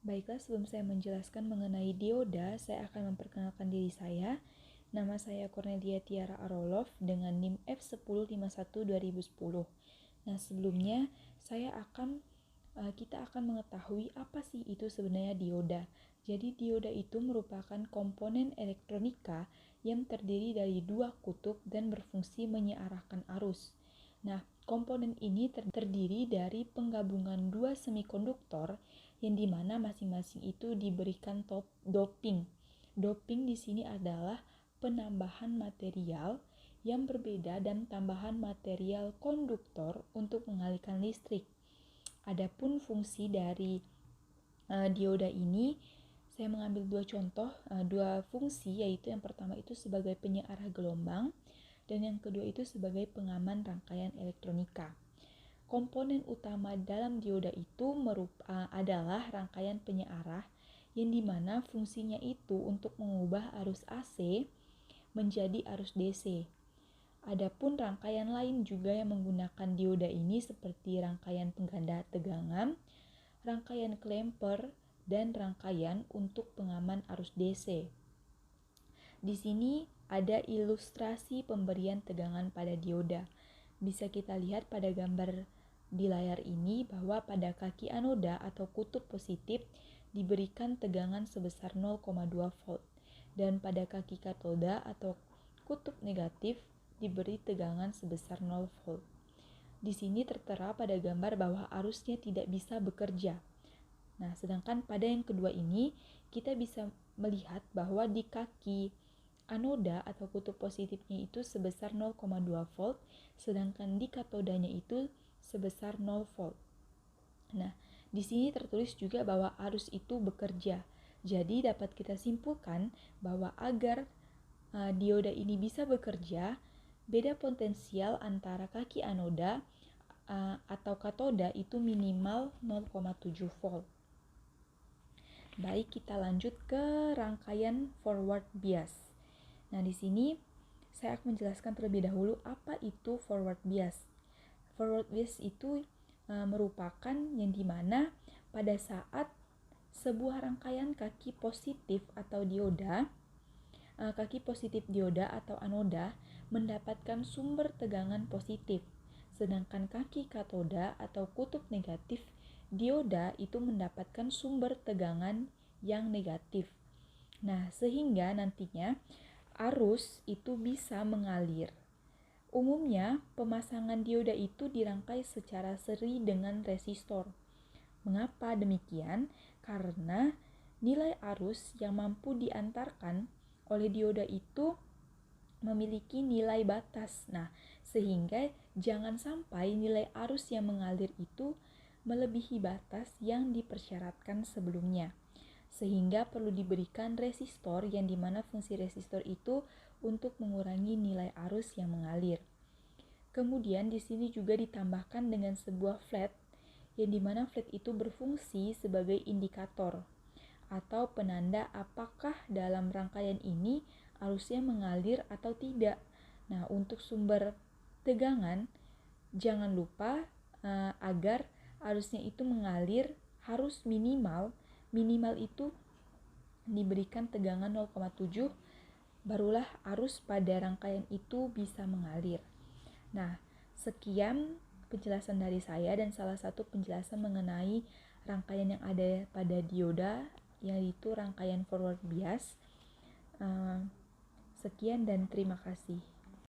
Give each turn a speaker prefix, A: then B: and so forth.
A: Baiklah, sebelum saya menjelaskan mengenai dioda, saya akan memperkenalkan diri saya. Nama saya Cornelia Tiara Arolov dengan NIM F1051-2010. Nah, sebelumnya kita akan mengetahui apa sih itu sebenarnya dioda. Jadi dioda itu merupakan komponen elektronika yang terdiri dari dua kutub dan berfungsi menyearahkan arus. Nah, komponen ini terdiri dari penggabungan dua semikonduktor yang dimana masing-masing itu diberikan doping. Doping di sini adalah penambahan material yang berbeda dan tambahan material konduktor untuk mengalirkan listrik. Adapun fungsi dari dioda ini, saya mengambil dua fungsi, yaitu yang pertama itu sebagai penyearah gelombang dan yang kedua itu sebagai pengaman rangkaian elektronika. Komponen utama dalam dioda itu adalah rangkaian penyearah yang dimana fungsinya itu untuk mengubah arus AC menjadi arus DC. Adapun rangkaian lain juga yang menggunakan dioda ini seperti rangkaian pengganda tegangan, rangkaian klemper, dan rangkaian untuk pengaman arus DC. Di sini ada ilustrasi pemberian tegangan pada dioda. Bisa kita lihat pada gambar di layar ini bahwa pada kaki anoda atau kutub positif diberikan tegangan sebesar 0,2 volt dan pada kaki katoda atau kutub negatif diberi tegangan sebesar 0 volt. Di sini tertera pada gambar bahwa arusnya tidak bisa bekerja. Nah, sedangkan pada yang kedua ini kita bisa melihat bahwa di kaki anoda atau kutub positifnya itu sebesar 0,2 volt, sedangkan di katodanya itu sebesar 0 volt. Nah, di sini tertulis juga bahwa arus itu bekerja. Jadi dapat kita simpulkan bahwa agar dioda ini bisa bekerja, beda potensial antara kaki anoda atau katoda itu minimal 0,7 volt. Baik, kita lanjut ke rangkaian forward bias. Nah, di sini saya akan menjelaskan terlebih dahulu apa itu forward bias. Forward bias itu merupakan yang dimana pada saat sebuah rangkaian kaki positif atau dioda, kaki positif dioda atau anoda mendapatkan sumber tegangan positif, sedangkan kaki katoda atau kutub negatif dioda itu mendapatkan sumber tegangan yang negatif. Nah, sehingga nantinya arus itu bisa mengalir. Umumnya, pemasangan dioda itu dirangkai secara seri dengan resistor. Mengapa demikian? Karena nilai arus yang mampu diantarkan oleh dioda itu memiliki nilai batas. Nah, sehingga jangan sampai nilai arus yang mengalir itu melebihi batas yang dipersyaratkan sebelumnya. Sehingga perlu diberikan resistor yang dimana fungsi resistor itu untuk mengurangi nilai arus yang mengalir. Kemudian di sini juga ditambahkan dengan sebuah flat yang dimana flat itu berfungsi sebagai indikator atau penanda apakah dalam rangkaian ini arusnya mengalir atau tidak. Nah, untuk sumber tegangan jangan lupa agar arusnya itu mengalir harus minimal itu diberikan tegangan 0,7, barulah arus pada rangkaian itu bisa mengalir. Nah, sekian penjelasan dari saya dan salah satu penjelasan mengenai rangkaian yang ada pada dioda, yaitu rangkaian forward bias. Sekian dan terima kasih.